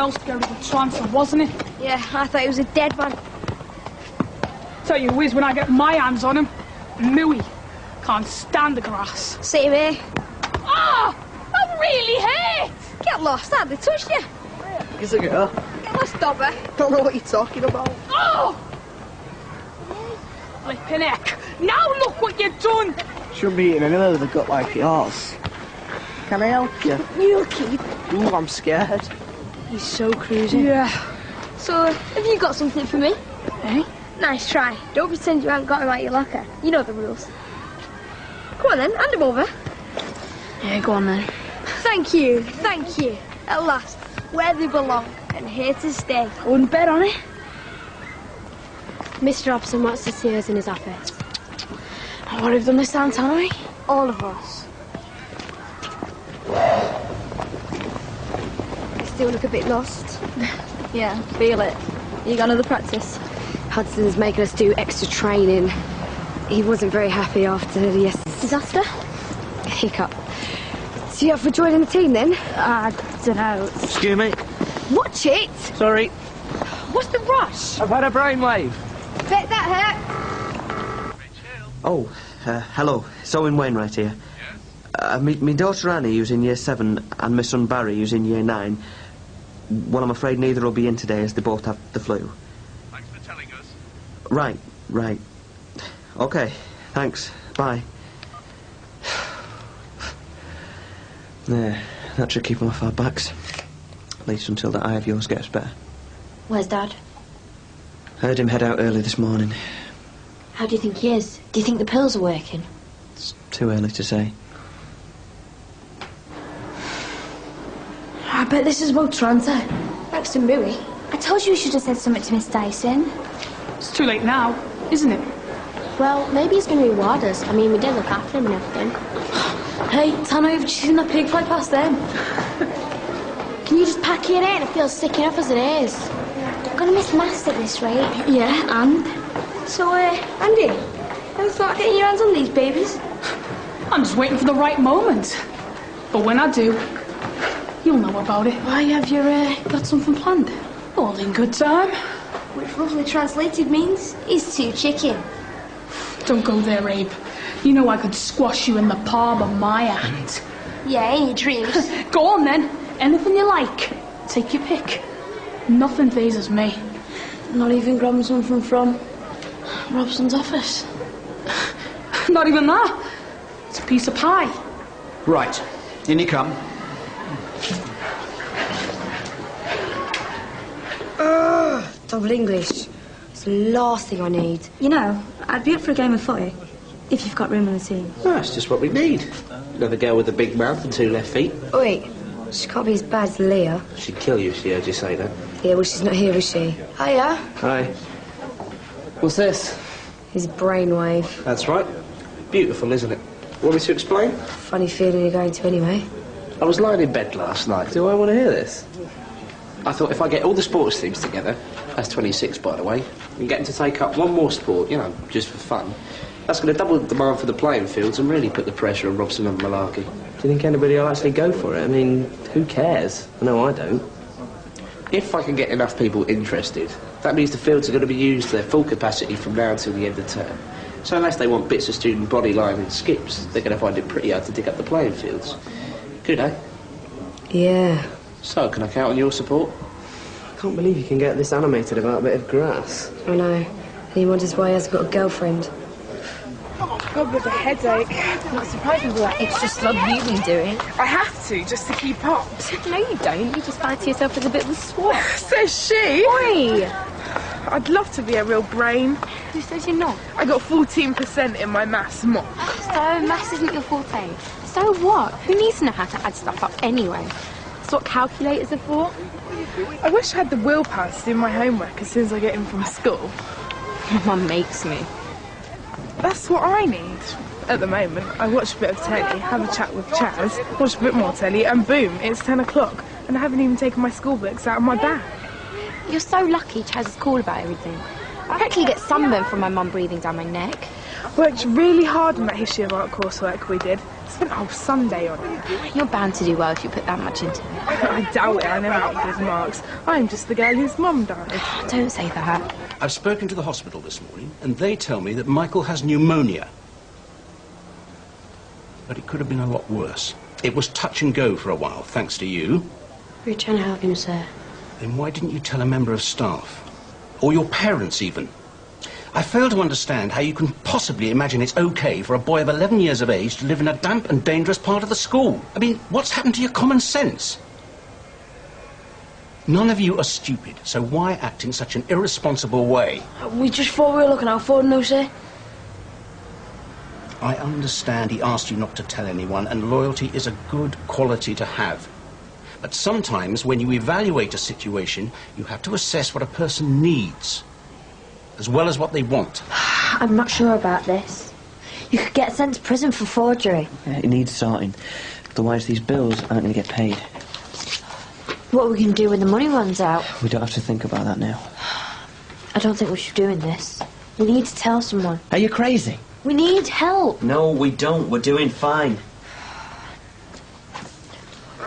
well scared of the transfer, wasn't it? Yeah, I thought he was a dead man. Tell you who is when I get my hands on him. Mewy. Can't stand the grass. Same here. Ah! I'm really hurt! Get lost, how'd they touch you? Is a girl. Get lost, Dobber. Don't know what you're talking about. Oh! Flippin' heck. Now look what you've done! Shouldn't be eating anyone with a gut like yours. Can I help you? You kid. Ooh, I'm scared. He's so cruising. Yeah. So, have you got something for me? Eh? Nice try. Don't pretend you haven't got him out your locker. You know the rules. Come on then, hand him over. Yeah, go on then. Thank you, thank you. At last, where they belong, and here to stay. I wouldn't bet on it. Mr. Robson wants to see us in his office. What have done this time, Tommy? All of us. You still look a bit lost. Yeah, feel it. You got another practice? Hudson's making us do extra training. He wasn't very happy after yesterday's disaster. Hiccup. So you up for joining the team then? I don't know. Excuse me. Watch it! Sorry. What's the rush? I've had a brainwave. Bet that hurt. Oh, hello. It's Owen Wainwright here. Yes? Me daughter Annie, who's in Year 7, and my son Barry, who's in Year 9. Well, I'm afraid neither will be in today as they both have the flu. Thanks for telling us. Right. OK, thanks. Bye. There, that should keep them off our backs. At least until that eye of yours gets better. Where's Dad? Heard him head out early this morning. How do you think he is? Do you think the pills are working? It's too early to say. I bet this is about transfer. Thanks to Mewy. I told you should have said something to Miss Dyson. It's too late now, isn't it? Well, maybe he's going to reward us. I mean, we did look after him and everything. Hey, Tano, you've just seen that pig fly past then. Can you just pack it in? It feels sick enough as it is. I'm gonna miss Maths at this rate. Yeah, and? So, Andy, ever thought of getting your hands on these babies? I'm just waiting for the right moment. But when I do, you'll know about it. Why have you got something planned? All in good time. Which roughly translated means he's too chicken. Don't go there, Abe. You know I could squash you in the palm of my hand. Yeah, in your dreams. Go on then. Anything you like. Take your pick. Nothing phases me. Not even grabbing something from Robson's office. Not even that. It's a piece of pie. Right, in you come. Double English. It's the last thing I need. You know, I'd be up for a game of footy if you've got room in the team. That's just what we need. Another girl with a big mouth and 2 left feet. Wait, she can't be as bad as Leah. She'd kill you if she heard you say that. Yeah, well, she's not here, is she? Hiya. Hi. What's this? His brainwave. That's right. Beautiful, isn't it? Want me to explain? Funny feeling you're going to anyway. I was lying in bed last night. Do I want to hear this? I thought if I get all the sports teams together, that's 26 by the way, and get them to take up one more sport, you know, just for fun, that's going to double the demand for the playing fields and really put the pressure on Robson and Malarkey. Do you think anybody will actually go for it? I mean, who cares? No, I don't. If I can get enough people interested, that means the fields are going to be used to their full capacity from now until the end of term. So unless they want bits of student body line and skips, they're going to find it pretty hard to dig up the playing fields. Good, eh? Yeah. So, can I count on your support? I can't believe you can get this animated about a bit of grass. I know. And he wonders why he hasn't got a girlfriend. God, with a headache. Not surprising with that extra slug you've been doing. I have to, just to keep up. No, you don't. You just fancy yourself as a bit of a swab. Says she. Oi! I'd love to be a real brain. Who says you're not? I got 14% in my maths mock. So, maths isn't your forte. So what? Who needs to know how to add stuff up anyway? That's what calculators are for. I wish I had the willpower to do my homework as soon as I get in from school. Mum makes me. That's what I need. At the moment, I watch a bit of telly, have a chat with Chaz, watch a bit more telly, and boom, it's 10 o'clock. And I haven't even taken my school books out of my bag. You're so lucky Chaz is cool about everything. I practically get sunburn from my mum breathing down my neck. Worked really hard on that history of art coursework we did. Spent a whole Sunday on it. You're bound to do well if you put that much into it. I doubt it. I never got good marks. I'm just the girl whose mum died. Don't say that. I've spoken to the hospital this morning, and they tell me that Michael has pneumonia. But it could have been a lot worse. It was touch and go for a while, thanks to you. We were trying to help him, sir. Then why didn't you tell a member of staff? Or your parents, even? I fail to understand how you can possibly imagine it's okay for a boy of 11 years of age to live in a damp and dangerous part of the school. I mean, what's happened to your common sense? None of you are stupid, so why act in such an irresponsible way? We just thought we were looking out for him, no, sir. I understand he asked you not to tell anyone, and loyalty is a good quality to have. But sometimes, when you evaluate a situation, you have to assess what a person needs, as well as what they want. I'm not sure about this. You could get sent to prison for forgery. Yeah, it needs sorting. Otherwise, these bills aren't going to get paid. What are we going to do when the money runs out? We don't have to think about that now. I don't think we should be doing this. We need to tell someone. Are you crazy? We need help. No, we don't. We're doing fine.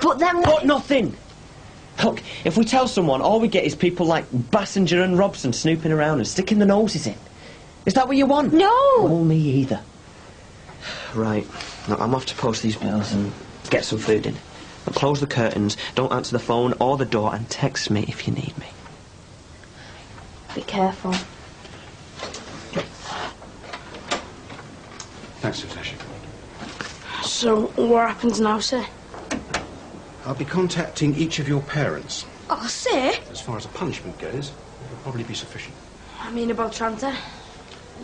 But then But nothing! Look, if we tell someone, all we get is people like Bassinger and Robson snooping around and sticking their noses in. Is that what you want? No! Oh, me either. Right. Look, I'm off to post these bills and get some food in. But close the curtains, don't answer the phone or the door, and text me if you need me. Be careful. Thanks, Natasha. So, what happens now, sir? I'll be contacting each of your parents. Oh, sir? As far as a punishment goes, it'll probably be sufficient. I mean about Tranta.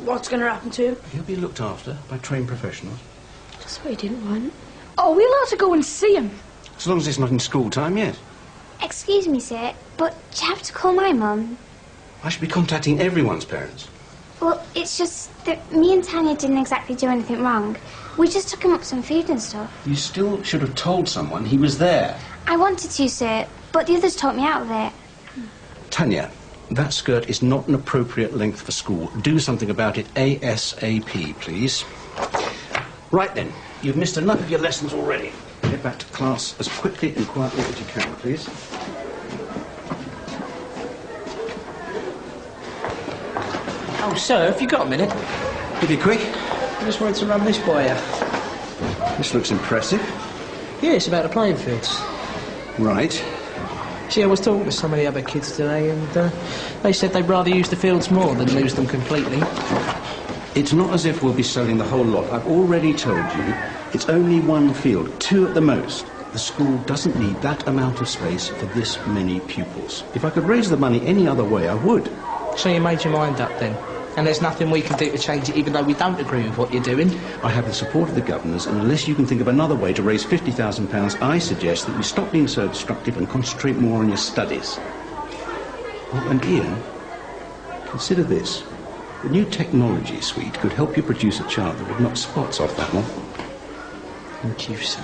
What's going to happen to him? He'll be looked after by trained professionals. That's what he didn't want. Oh, are we allowed to go and see him? As long as it's not in school time, yes. Excuse me, sir, but do you have to call my mum? I should be contacting everyone's parents. Well, it's just that me and Tanya didn't exactly do anything wrong. We just took him up some food and stuff. You still should have told someone he was there. I wanted to, sir, but the others talked me out of it. Tanya, that skirt is not an appropriate length for school. Do something about it ASAP, please. Right then, you've missed enough of your lessons already. Get back to class as quickly and quietly as you can, please. Oh, sir, have you got a minute? Be quick. I just wanted to run this by you. This looks impressive. Yeah, it's about the playing fields. Right. See, I was talking to some of the other kids today, and they said they'd rather use the fields more than lose them completely. It's not as if we'll be selling the whole lot. I've already told you it's only one field, 2 at the most. The school doesn't need that amount of space for this many pupils. If I could raise the money any other way, I would. So you made your mind up then? And there's nothing we can do to change it, even though we don't agree with what you're doing? I have the support of the governors, and unless you can think of another way to raise £50,000, I suggest that you stop being so obstructive and concentrate more on your studies. Oh, and Ian, consider this. The new technology suite could help you produce a child that would knock spots off that one. Thank you, sir.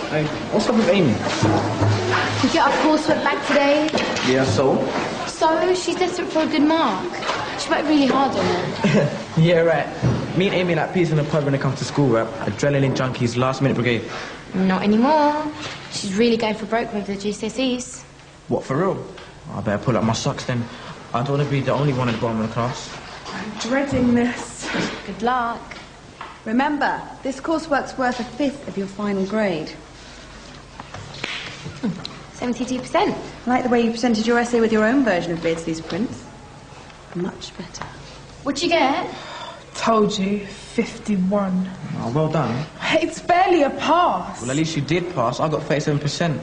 Hey, what's up with Amy? Did you get our coursework back today? Yeah, so? So, she's desperate for a good mark. She worked really hard on it. Yeah, right. Me and Amy like peas in the pub when it comes to school, right? Adrenaline junkies, last minute brigade. Not anymore. She's really going for broke with the GCSEs. What, for real? I better pull up my socks then. I don't want to be the only one at the bottom of the class. I'm dreading this. Good luck. Remember, this coursework's worth 1/5 of your final grade. 72%. I like the way you presented your essay with your own version of Beardsley's Prince. Much better. What'd you get? Told you, 51. Oh, well done. It's barely a pass. Well, at least you did pass. I got 37%.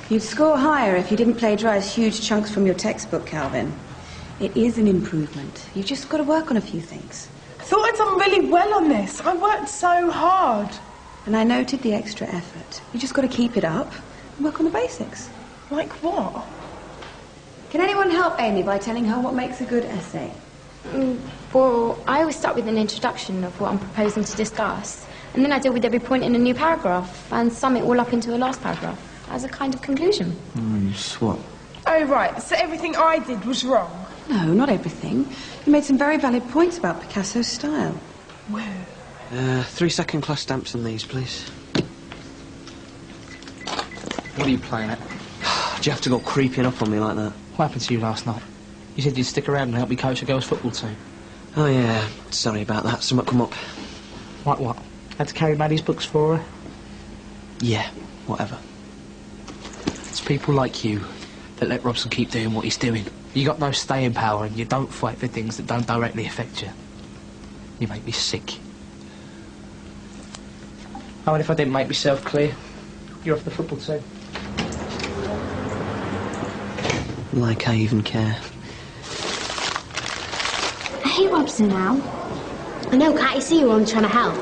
You'd score higher if you didn't plagiarise huge chunks from your textbook, Calvin. It is an improvement. You've just got to work on a few things. I thought I'd done really well on this. I worked so hard. And I noted the extra effort. You just got to keep it up and work on the basics. Like what? Can anyone help Amy by telling her what makes a good essay? Well, I always start with an introduction of what I'm proposing to discuss, and then I deal with every point in a new paragraph and sum it all up into a last paragraph as a kind of conclusion. Swap. Oh, right. So everything I did was wrong? No, not everything. You made some very valid points about Picasso's style. Whoa. 3 second class stamps on these, please. What are you playing at? Do you have to go creeping up on me like that? What happened to you last night? You said you'd stick around and help me coach a girls' football team. Oh, yeah. Sorry about that. Something come up. Like what? Had to carry Maddie's books for her? Yeah, whatever. It's people like you that let Robson keep doing what he's doing. You got no staying power and you don't fight for things that don't directly affect you. You make me sick. Oh, and if I didn't make myself clear, you're off the football team. Like I even care. I hate Robson now. I know, can't you see you're only trying to help?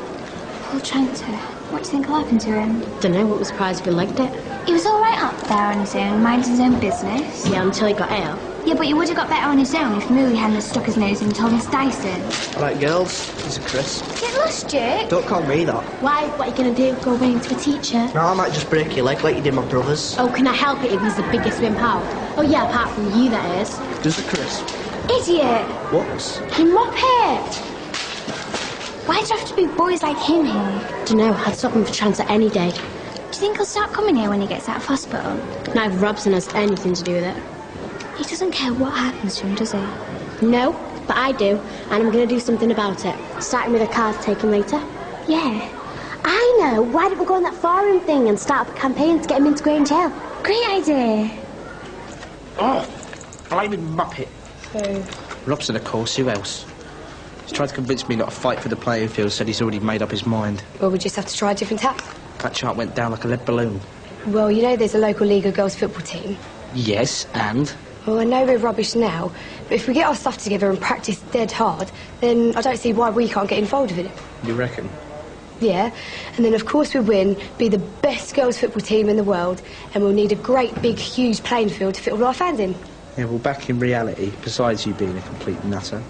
We're trying to. What do you think will happen to him? Dunno, what was surprised if he liked it. He was all right up there on his own, minding his own business. Yeah, until he got ill. Yeah, but he would have got better on his own if Mooey hadn't stuck his nose in Thomas Dyson. Right, girls, this is Chris. Get lost, Jake. Don't call me that. Why? What are you going to do? Go away into a teacher? No, I might just break your leg like you did my brothers. Oh, can I help it if he's the biggest wimp out? Oh, yeah, apart from you, that is. Does it, Chris? Idiot. What? You mop it. Why do you have to be boys like him here? Dunno, I'd stop him for transit any day. Do you think he'll start coming here when he gets out of hospital? Now, if Robson has anything to do with it. He doesn't care what happens to him, does he? No, but I do, and I'm going to do something about it. Starting with a card taken later. Yeah. I know. Why don't we go on that forum thing and start up a campaign to get him into Grange Hill? Great idea. Oh, blaming muppet. So, Robson, of course. Who else? He's tried to convince me not to fight for the playing field, said he's already made up his mind. Well, we just have to try a different tack. That chart went down like a lead balloon. Well, you know there's a local league of girls' football team. Yes, and? Well, I know we're rubbish now, but if we get our stuff together and practice dead hard, then I don't see why we can't get involved with it. You reckon? Yeah, and then of course we win, be the best girls' football team in the world, and we'll need a great big huge playing field to fit all our fans in. Yeah, well, back in reality, besides you being a complete nutter,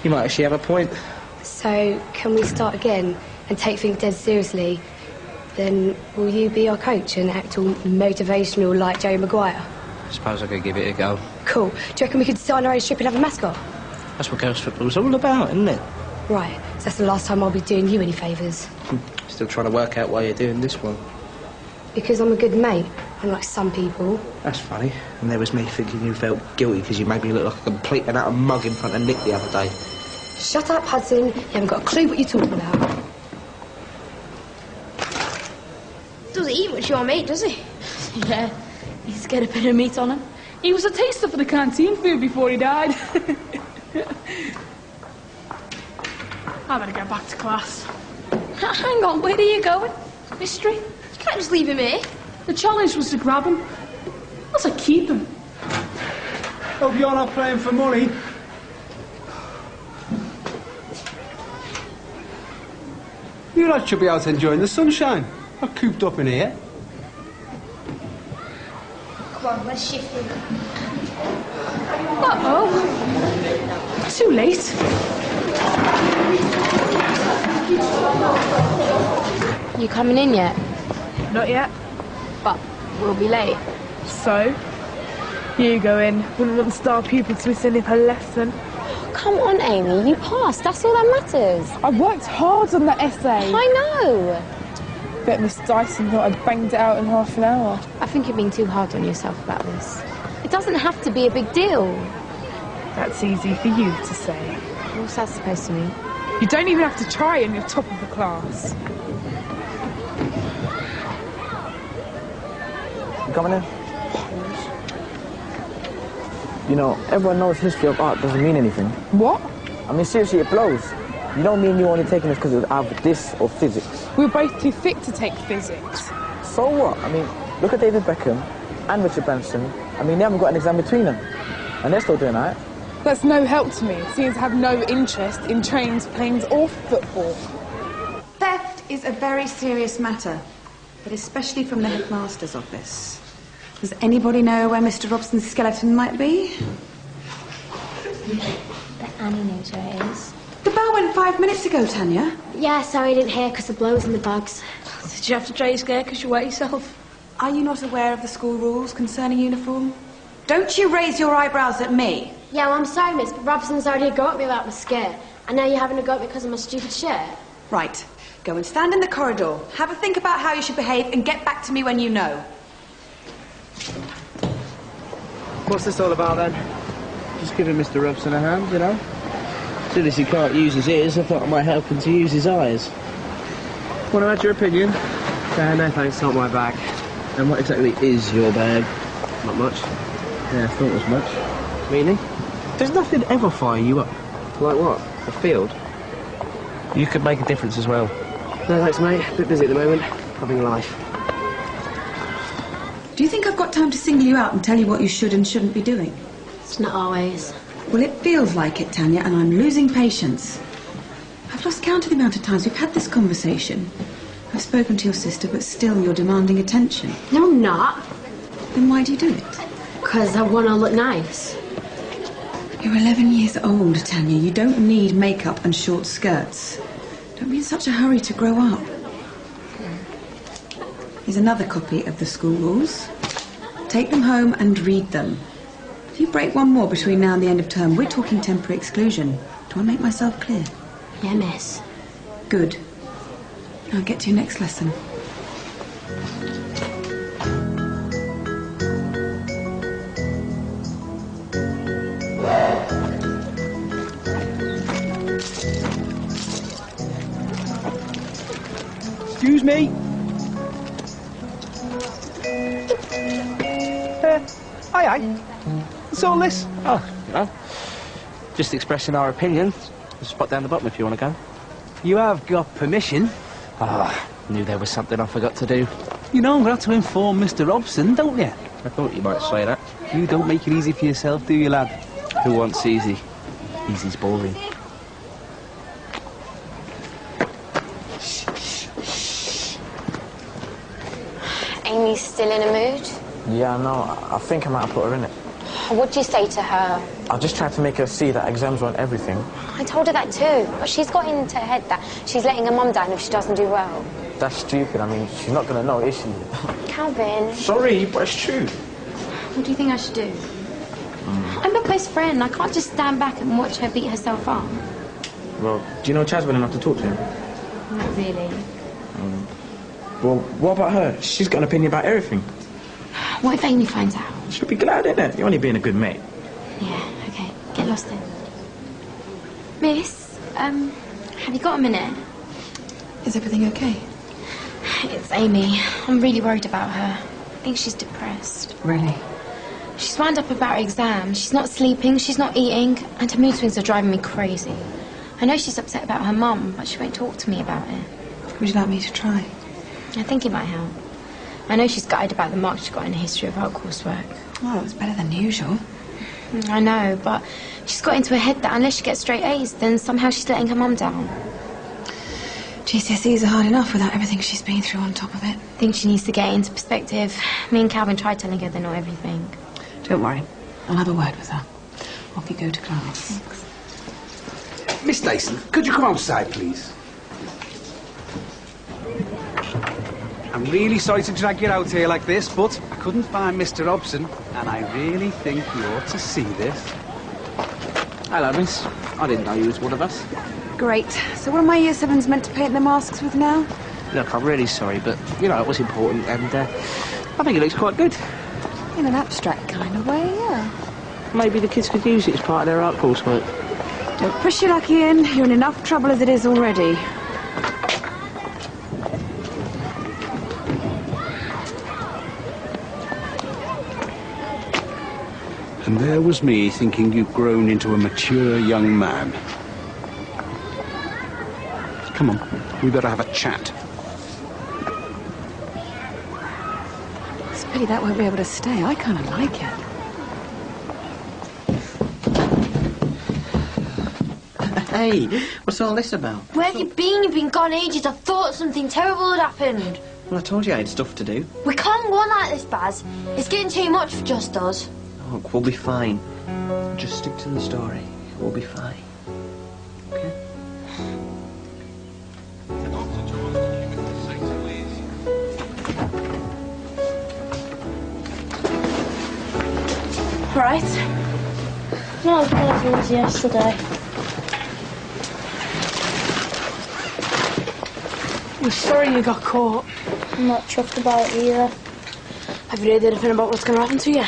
you might actually have a point. So, can we start again and take things dead seriously? Then will you be our coach and act all motivational like Jerry Maguire? I suppose I could give it a go. Cool. Do you reckon we could design our own strip and have a mascot? That's what girls' football's all about, isn't it? Right, so that's the last time I'll be doing you any favours. Still trying to work out why you're doing this one. Because I'm a good mate, unlike some people. That's funny. And there was me thinking you felt guilty because you made me look like a complete and utter mug in front of Nick the other day. Shut up, Hudson. You haven't got a clue what you're talking about. Doesn't eat much, your mate, does he? Yeah, he's got a bit of meat on him. He was a taster for the canteen food before he died. I better get back to class. Hang on, where are you going? Mystery. You can't just leave him here. The challenge was to grab him. What's I keep him? Hope you're not playing for money. You lot should be out enjoying the sunshine, not cooped up in here. Come on, let's shift him. Uh-oh. Too late. You coming in yet? not yet. But we'll be late. So? You go in. Wouldn't want the star pupil to be sending her lesson. Come on, Amy, you passed. That's all that matters. I worked hard on that essay. I know. Bet Miss Dyson thought I banged it out in half an hour. I think you're being too hard on yourself about this. It doesn't have to be a big deal. That's easy for you to say. What's that supposed to mean? You don't even have to try and you're top of the class. You coming in? You know, everyone knows history of art doesn't mean anything. What? I mean, seriously, it blows. You don't mean you're only taking this because of either this or physics. We're both too thick to take physics. So what? I mean, look at David Beckham and Richard Branson. I mean, they haven't got an exam between them. And they're still doing that. That's no help to me, seeing as I have no interest in trains, planes or football. Theft is a very serious matter, but especially from the headmaster's office. Does anybody know where Mr. Robson's skeleton might be? But Annie knows where it is. The bell went 5 minutes ago, Tanya. Yeah, sorry I didn't hear because the blows in the bags. Did you have to try your scare because you wet yourself? Are you not aware of the school rules concerning uniform? Don't you raise your eyebrows at me. Yeah, well, I'm sorry, miss, but Robson's already got me about the scare. And now you're having a go at me because of my stupid shirt? Right. Go and stand in the corridor. Have a think about how you should behave and get back to me when you know. What's this all about then? Just giving Mr. Robson a hand, you know? Soon as he can't use his ears, I thought I might help him to use his eyes. Want to add your opinion? No thanks, not my bag. And what exactly is your bag? Not much. Yeah, I thought as much. Meany? Does nothing ever fire you up? Like what? A field? You could make a difference as well. No thanks, mate. A bit busy at the moment. Having life. Do you think I've got time to single you out and tell you what you should and shouldn't be doing? It's not always. Well, it feels like it, Tanya, and I'm losing patience. I've lost count of the amount of times we've had this conversation. I've spoken to your sister, but still you're demanding attention. No, I'm not. Then why do you do it? Because I want to look nice. You're 11 years old, Tanya. You don't need makeup and short skirts. Don't be in such a hurry to grow up. Here's another copy of the school rules. Take them home and read them. If you break one more between now and the end of term, we're talking temporary exclusion. Do I make myself clear? Yeah, miss. Good. I'll get to your next lesson. Excuse me. Aye. What's all this? Oh, no. Just expressing our opinion. Just spot down the bottom if you want to go. You have got permission. Ah, knew there was something I forgot to do. You know, I'm going to have to inform Mr. Robson, don't you? I thought you might say that. You don't make it easy for yourself, do you, lad? Who wants easy? Easy's boring. Amy's still in a mood? Yeah, no, I think I might have put her in it. What'd you say to her? I just tried to make her see that exams weren't everything. I told her that too, but she's got into her head that she's letting her mum down if she doesn't do well. That's stupid. I mean, she's not going to know, is she? Calvin. Sorry, but it's true. What do you think I should do? I'm her best friend. I can't just stand back and watch her beat herself up. Well, do you know Chaz well enough to talk to him? Not really. Well, what about her? She's got an opinion about everything. What if Amy finds out? She'll be glad, innit? You're only being a good mate. Yeah, okay. Get lost then. Miss, have you got a minute? Is everything okay? It's Amy. I'm really worried about her. I think she's depressed. Really? She's wound up about her exam. She's not sleeping, she's not eating, and her mood swings are driving me crazy. I know she's upset about her mum, but she won't talk to me about it. Would you like me to try? I think it might help. I know she's gutted about the marks she got in the history of art coursework. Oh, it was better than usual. I know, but she's got into her head that unless she gets straight A's, then somehow she's letting her mum down. GCSEs are hard enough without everything she's been through on top of it. I think she needs to get it into perspective. Me and Calvin tried telling her they're not everything. Don't worry. I'll have a word with her. Off you go to class. Thanks. Miss Dyson, could you come outside, please? I'm really sorry to drag you out here like this, but I couldn't find Mr. Robson, and I really think you ought to see this. Hello, miss. I didn't know you was one of us. Great. So what are my Year 7s meant to paint their masks with now? Look, I'm really sorry, but, you know, it was important, and I think it looks quite good. In an abstract kind of way, yeah. Maybe the kids could use it as part of their art coursework. Don't push your luck, Ian. You're in enough trouble as it is already. And there was me thinking you'd grown into a mature young man. Come on, we better have a chat. It's a pity that won't be able to stay. I kind of like it. Hey, what's all this about? Where have you been? You've been gone ages. I thought something terrible had happened. Well, I told you I had stuff to do. We can't go on like this, Baz. It's getting too much for just us. Look, we'll be fine. Just stick to the story. We'll be fine. Okay? Right. Not as bad as it was yesterday. We're sorry you got caught. I'm not chuffed about it either. Have you heard anything about what's going to happen to you?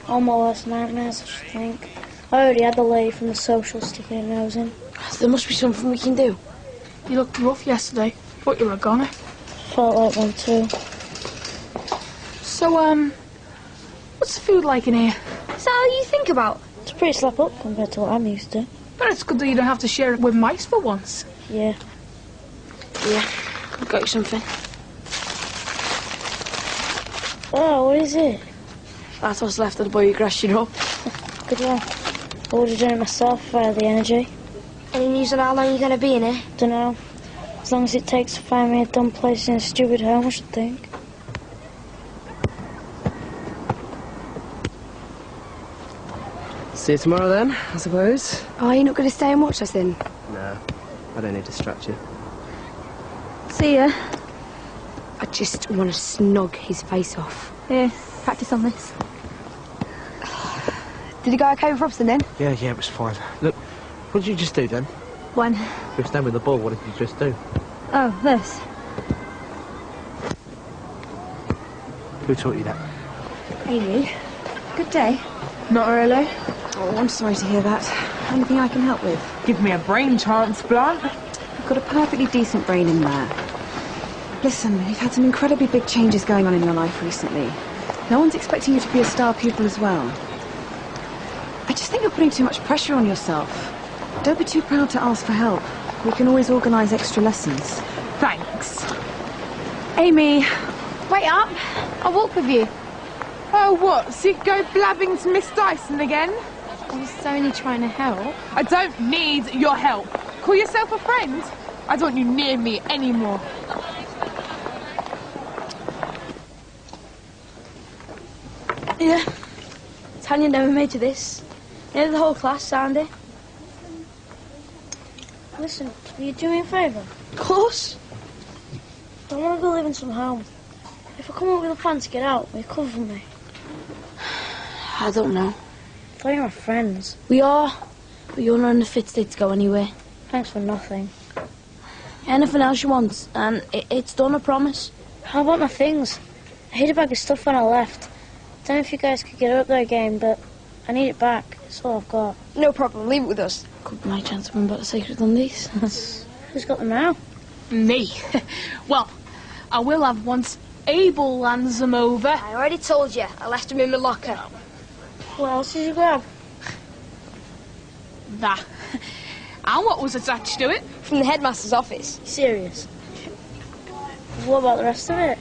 All my worst nightmares, I should think. I already had the lady from the social sticking her nose in. There must be something we can do. You looked rough yesterday. Thought you were a goner. Felt like one too. So, what's the food like in here? Is that all you think about? It's pretty slap up compared to what I'm used to. But it's good that you don't have to share it with mice for once. Yeah. Yeah, I've got you something. Oh, what is it? That's what's left of the boy who crashed you up. Good one. I would have done it myself if I had the energy. Any news on how long you're going to be in here? Dunno. As long as it takes to find me a dumb place in a stupid home, I should think. See you tomorrow then, I suppose? Oh, you're not going to stay and watch us then? No, I don't need to distract you. See ya. I just want to snog his face off. Yeah, practice on this. Did you go okay with Robson then? Yeah, it was fine. Look, what did you just do then? One. You were standing with the ball, what did you just do? Oh, this. Who taught you that? Amy, good day. Not really. Oh, I'm sorry to hear that. Anything I can help with? Give me a brain transplant. You've got a perfectly decent brain in there. Listen, you've had some incredibly big changes going on in your life recently. No one's expecting you to be a star pupil as well. I just think you're putting too much pressure on yourself. Don't be too proud to ask for help. We can always organise extra lessons. Thanks. Amy! Wait up. I'll walk with you. Oh, what? So you go blabbing to Miss Dyson again? I was only trying to help. I don't need your help. Call yourself a friend. I don't want you near me anymore. Yeah. Tanya never made you this. You know the whole class, Sandy. Listen, will you do me a favour? Of course. I want to go live in some home. If I come up with a plan to get out, will you cover me? I don't know. I thought you were friends. We are, but you're not in a fit state to go anywhere. Thanks for nothing. Anything else you want, and it's done, I promise. How about my things? I hid a bag of stuff when I left. I don't know if you guys could get it up there again, but I need it back. It's all I've got. No problem, leave it with us. Could be my chance to win about the secret on these. Who's got them now? Me. Well, I will have once Abel lands them over. I already told you, I left them in my locker. What else did you grab? That. And what was attached to it? From the headmaster's office. Serious? What about the rest of it?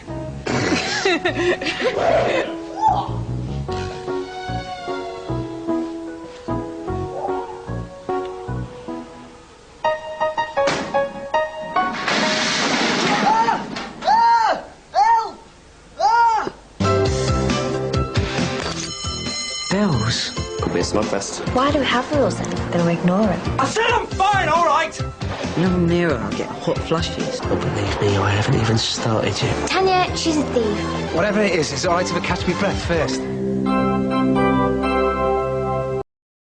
Bells? Could be a snogfest. Why do we have rules then? Then we ignore it. I said I'm fine, all right. You know, near her, I'll get hot flashes. Oh, believe me, I haven't even started yet. Tanya, she's a thief. Whatever it is, it's all right if I catch me breath first.